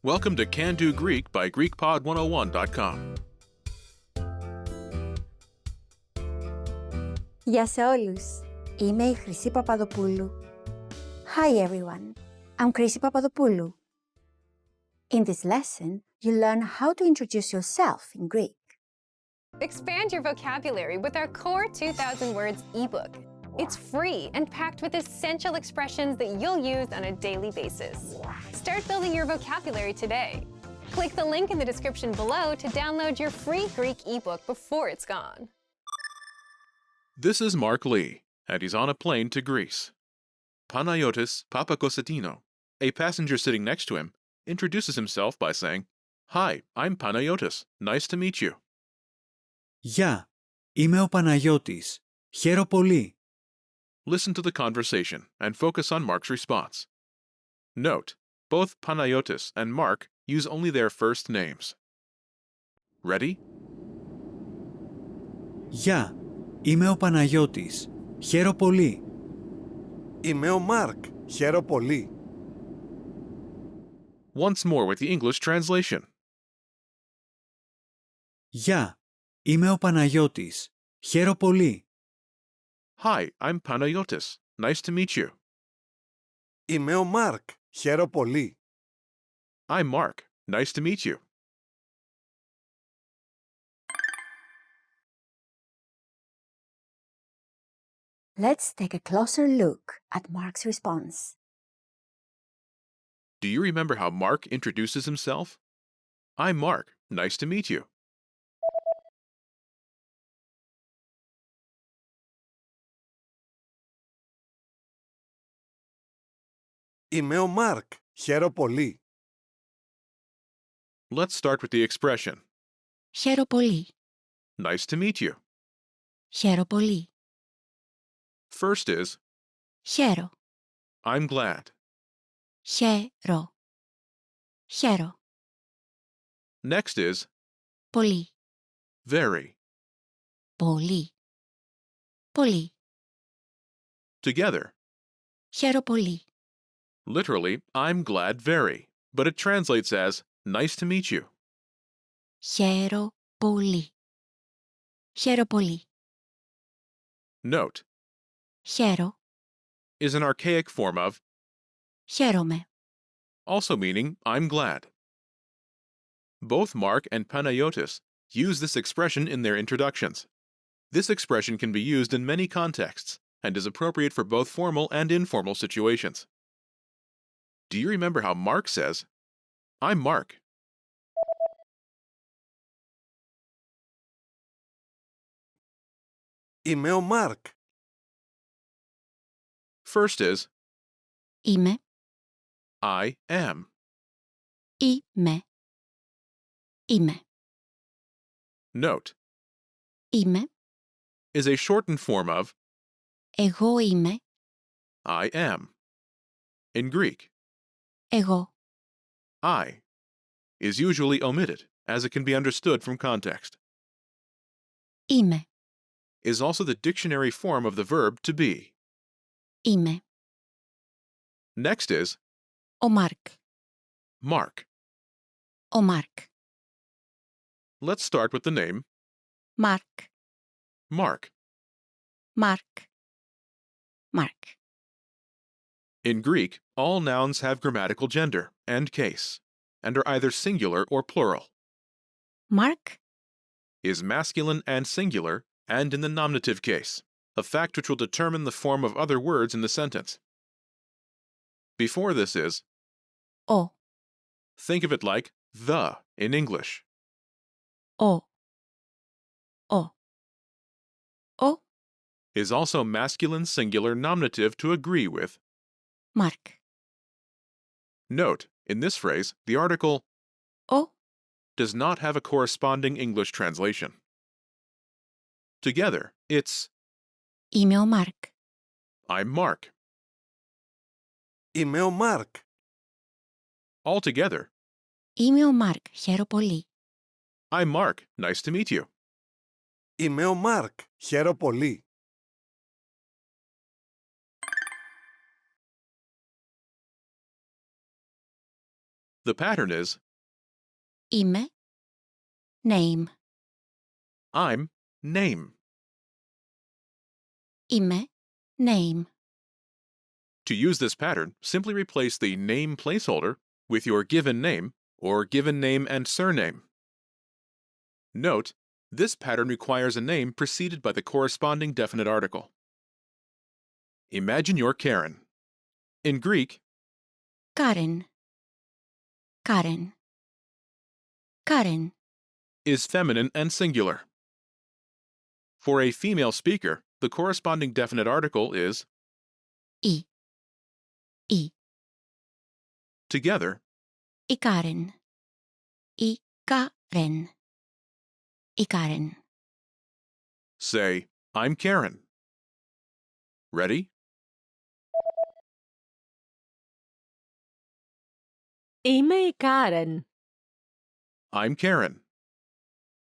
Welcome to Can Do Greek by GreekPod101.com. Γεια σε όλους! Είμαι η Χρυσή Παπαδοπούλου. Hi everyone, I'm Χρυσή Παπαδοπούλου. In this lesson, you'll learn how to introduce yourself in Greek. Expand your vocabulary with our Core 2000 Words ebook. It's free and packed with essential expressions that you'll use on a daily basis. Start building your vocabulary today. Click the link in the description below to download your free Greek ebook before it's gone. This is Mark Lee, and he's on a plane to Greece. Panayotis Papakostatino, a passenger sitting next to him, introduces himself by saying, "Hi, I'm Panayotis. Nice to meet you." Γεια, είμαι ο Παναγιώτης. Χαίρο πολύ. Listen to the conversation and focus on Mark's response. Note, both Panayotis and Mark use only their first names. Ready? Γεια, είμαι ο Παναγιώτης. Χαίρο πολύ. Είμαι ο Μάρκ. Χαίρο πολύ. Once more with the English translation. Γεια, είμαι ο Παναγιώτης. Χαίρο πολύ. Hi, I'm Panayotis. Nice to meet you. Είμαι ο Μάρκ. Χαίρο πολύ. I'm Mark. Nice to meet you. Let's take a closer look at Mark's response. Do you remember how Mark introduces himself? I'm Mark. Nice to meet you. Είμαι ο Μάρκ. Χαίρο πολύ. Let's start with the expression. Χαίρο πολύ. Nice to meet you. Χαίρο πολύ. First is, Χαίρο. I'm glad. Χαίρο. Χαίρο. Next is, Πολύ. very. Πολύ. Πολύ. Together, Χαίρο πολύ. literally, I'm glad very, but it translates as, nice to meet you. Χαίρο πολύ. Χαίρο πολύ. Note, Χαίρο. is an archaic form of, Χαίρομαι. also meaning, I'm glad. Both Mark and Panayotis use this expression in their introductions. This expression can be used in many contexts and is appropriate for both formal and informal situations. Do you remember how Mark says, I'm Mark? Είμαι ο Μάρκ. First is, Είμαι. I am. Είμαι. Είμαι. Note, Είμαι. is a shortened form of, Εγώ είμαι. I am. In Greek, Εγώ. I is usually omitted, as it can be understood from context. Είμαι. Is also the dictionary form of the verb to be. Είμαι. Next is, Ο Μάρκ. Mark. Ο Μάρκ. Let's start with the name, Μάρκ. Mark. Μάρκ. Μάρκ. In Greek, all nouns have grammatical gender and case, and are either singular or plural. Μάρκ. Is masculine and singular, and in the nominative case, a fact which will determine the form of other words in the sentence. Before this is, Ο. think of it like the in English. Ο. Ο. Ο. Is also masculine singular nominative to agree with. Μάρκ. Note, in this phrase, the article Ο. does not have a corresponding English translation. Together, it's Είμαι ο Μάρκ. I'm Mark. Είμαι ο Μάρκ. Altogether, Είμαι ο Μάρκ. Χαίρο πολύ. I'm Mark. Nice to meet you. Είμαι ο Μάρκ. Χαίρο πολύ. The pattern is Είμαι, name. I'm, name. Είμαι, name. To use this pattern, simply replace the name placeholder with your given name or given name and surname. Note, this pattern requires a name preceded by the corresponding definite article. Imagine you're Karen. In Greek, Karen. Karen. Karen. is feminine and singular. For a female speaker, the corresponding definite article is I. I. together. Η Karen. Η Karen. Η Karen. Say, I'm Karen. Ready? Είμαι η Κάρεν. I'm Karen.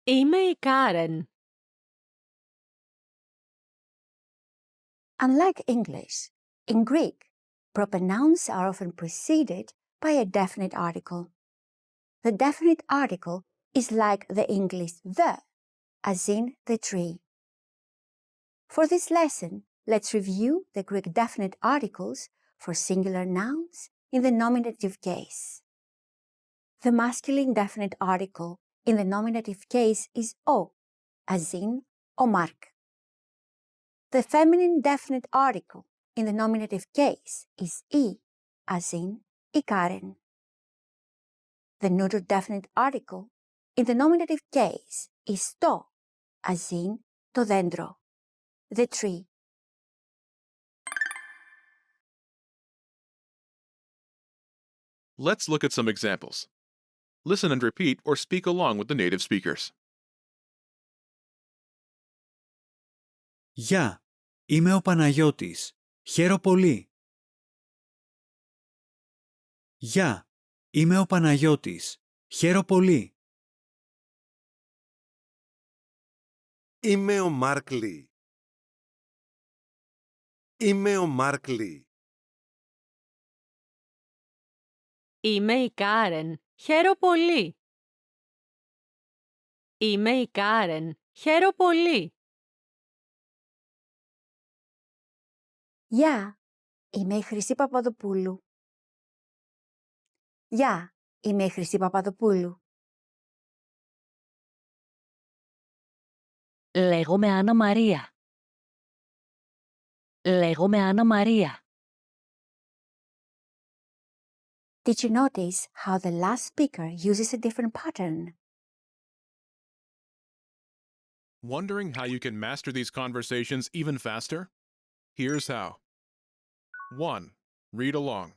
Είμαι η Κάρεν. Unlike English, in Greek, proper nouns are often preceded by a definite article. The definite article is like the English the, as in the tree. For this lesson, let's review the Greek definite articles for singular nouns in the nominative case. The masculine definite article in the nominative case is o, as in ο Μάρκ. The feminine definite article in the nominative case is η, as in η Karen. The neuter definite article in the nominative case is το, as in το δέντρο, the tree. Let's look at some examples. Listen and repeat or speak along with the native speakers. Γεια, είμαι ο Παναγιώτης. Χαίρο πολύ. Γεια, είμαι ο Παναγιώτης. Χαίρο πολύ. Είμαι ο Μάρκ Λι. Είμαι ο Μάρκ Λι. Είμαι η Κάρεν. Χαίρο πολύ. Είμαι η Κάρεν. Χαίρο πολύ. Γεια, είμαι η Χρυσή Παπαδοπούλου. Γεια, είμαι η Χρυσή Παπαδοπούλου. Λέγομαι Άννα Μαρία. Λέγομαι Άννα Μαρία. Did you notice how the last speaker uses a different pattern? Wondering how you can master these conversations even faster? Here's how. 1. Read along.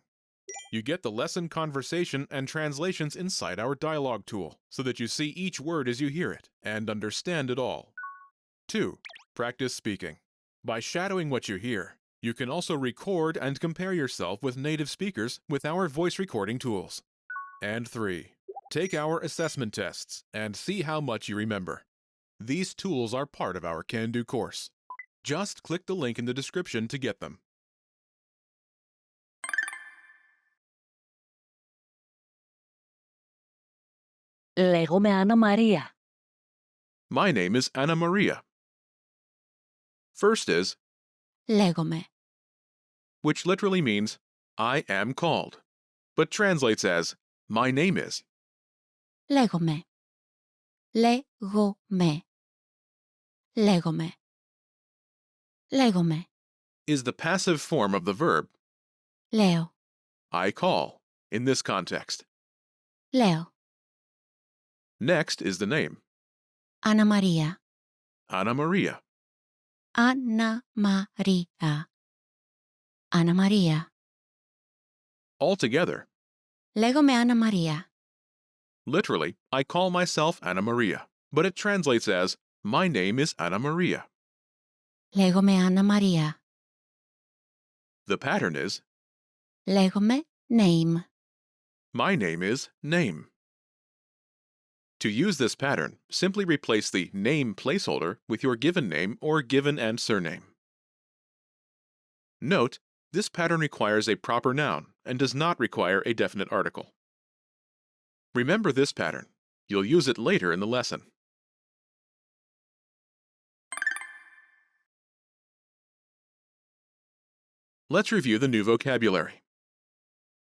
You get the lesson conversation and translations inside our dialogue tool, so that you see each word as you hear it and understand it all. 2. Practice speaking. By shadowing what you hear, you can also record and compare yourself with native speakers with our voice recording tools. And 3. Take our assessment tests and see how much you remember. These tools are part of our Can-Do course. Just click the link in the description to get them. Λέγομαι Άννα Μαρία. My name is Anna Maria. First is, Λέγομαι. which literally means, I am called, but translates as, my name is. Λέγομαι. Λέγομαι. Λέγομαι. Λέγομαι. Is the passive form of the verb, Λέω. I call, in this context. Λέω. Next is the name, Άννα Μαρία. Anna Maria. Άννα Μαρία. Άννα Μαρία. Altogether, Λέγομαι Άννα Μαρία. literally, I call myself Anna Maria, but it translates as, my name is Anna Maria. Λέγομαι Άννα Μαρία. The pattern is, Λέγομαι name. my name is name. To use this pattern, simply replace the name placeholder with your given name or given and surname. Note, this pattern requires a proper noun and does not require a definite article. Remember this pattern. You'll use it later in the lesson. Let's review the new vocabulary.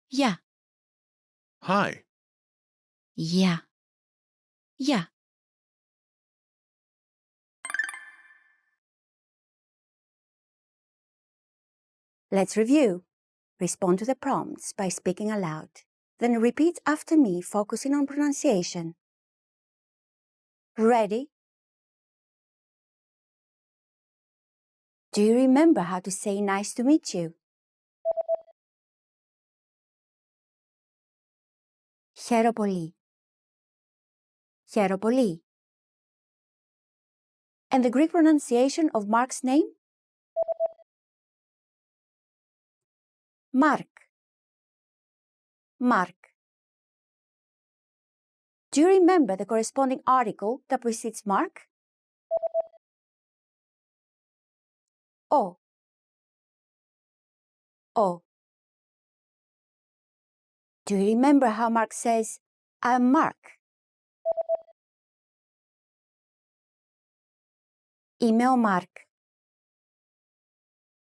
Γεια. Hi, Γεια. Γεια. Let's review. Respond to the prompts by speaking aloud. Then repeat after me, focusing on pronunciation. Ready? Do you remember how to say nice to meet you? Χαίρο πολύ. Χαίρο πολύ. And the Greek pronunciation of Mark's name? Mark. Mark. Do you remember the corresponding article that precedes Mark? O. O. Do you remember how Mark says, I'm Mark? Είμαι ο Mark.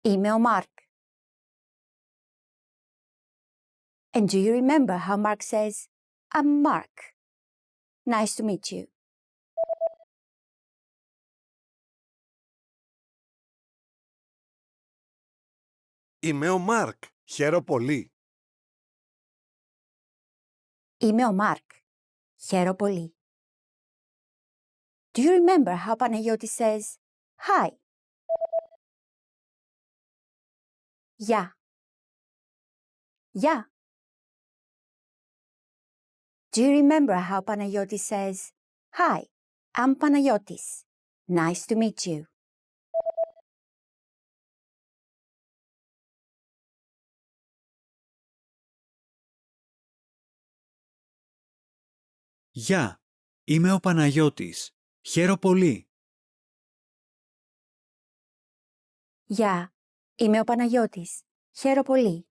Είμαι ο Mark. And do you remember how Mark says, I'm Mark? Nice to meet you. Είμαι ο Μάρκ. Χαίρο πολύ. Είμαι ο Mark. Χαίρο πολύ. Do you remember how Panagiotis says, Hi? Γεια. Γεια. Do you remember how Panagiotis says, Hi, I'm Panagiotis. Nice to meet you. Γεια, είμαι ο Παναγιώτης. Χαίρο πολύ. Γεια, είμαι ο Παναγιώτης. Χαίρο πολύ.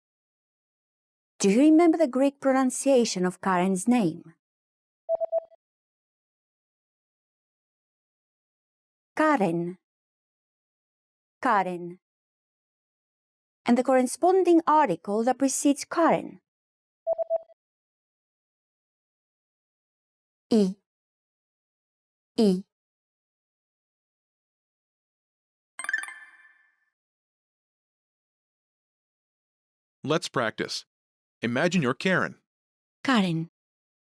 Do you remember the Greek pronunciation of Karen's name? Karen. Karen. And the corresponding article that precedes Karen? I. I. let's practice. Imagine you're Karen. Karen.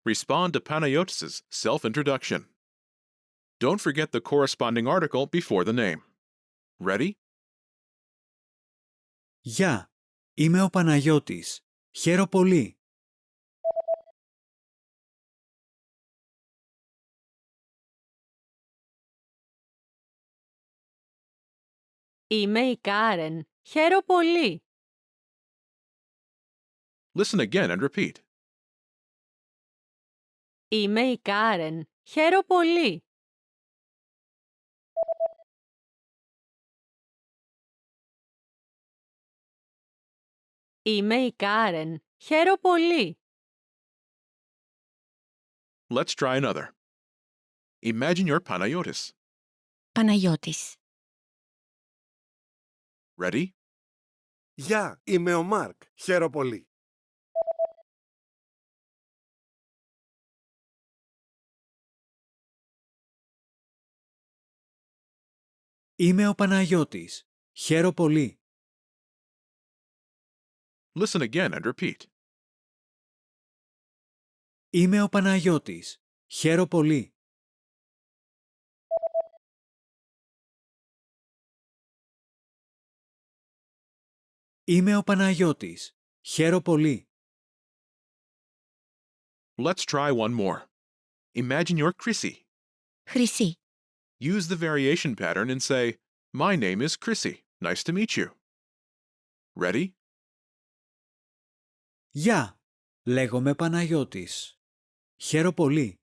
Respond to Panayotis' self-introduction. Don't forget the corresponding article before the name. Ready? Γεια, είμαι ο Παναγιώτης. Χαίρο πολύ. Είμαι η Κάρεν. Χαίρο πολύ. Listen again and repeat. Είμαι η Κάρεν. Χαίρο πολύ. Είμαι η Κάρεν. Χαίρο πολύ. Let's try another. Imagine you're Panayotis. Παναγιώτης. Ready? Γεια, είμαι ο Μάρκ. Χαίρο πολύ. Είμαι ο Παναγιώτης. Χαίρο πολύ. Listen again and repeat. Είμαι ο Παναγιώτης. Χαίρο πολύ. Είμαι ο Παναγιώτης. Χαίρο πολύ. Let's try one more. Imagine you're Chrissy. Χρυσή. Use the variation pattern and say, My name is Chrissy. Nice to meet you. Ready? Γεια, λέγομαι Παναγιώτης. Χαίρο πολύ.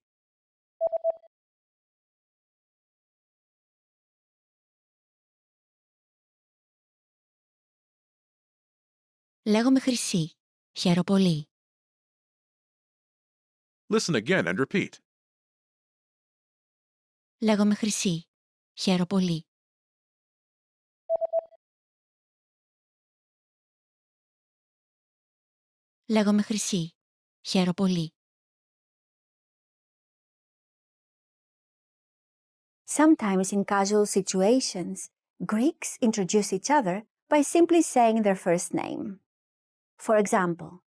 Λέγομαι Χρυσή. Χαίρο πολύ. Listen again and repeat. Λέγομαι Χρυσή. Χαίρο πολύ. Λέγομαι Χρυσή. Χαίρο πολύ. Sometimes in casual situations, Greeks introduce each other by simply saying their first name. For example,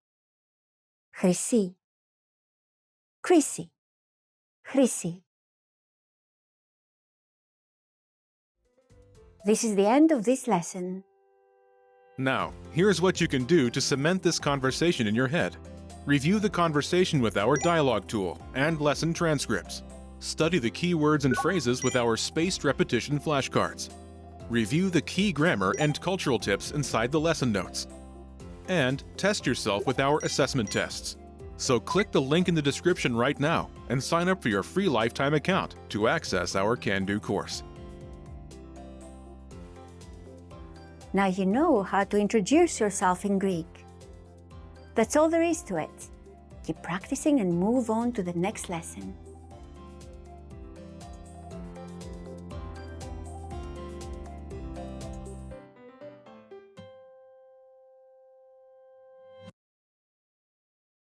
Χρυσή, Chrissy, Χρυσή. This is the end of this lesson. Now, here's what you can do to cement this conversation in your head. Review the conversation with our dialogue tool and lesson transcripts. Study the key words and phrases with our spaced repetition flashcards. Review the key grammar and cultural tips inside the lesson notes. And test yourself with our assessment tests. So click the link in the description right now and sign up for your free lifetime account to access our Can-Do course. Now you know how to introduce yourself in Greek. That's all there is to it. Keep practicing and move on to the next lesson.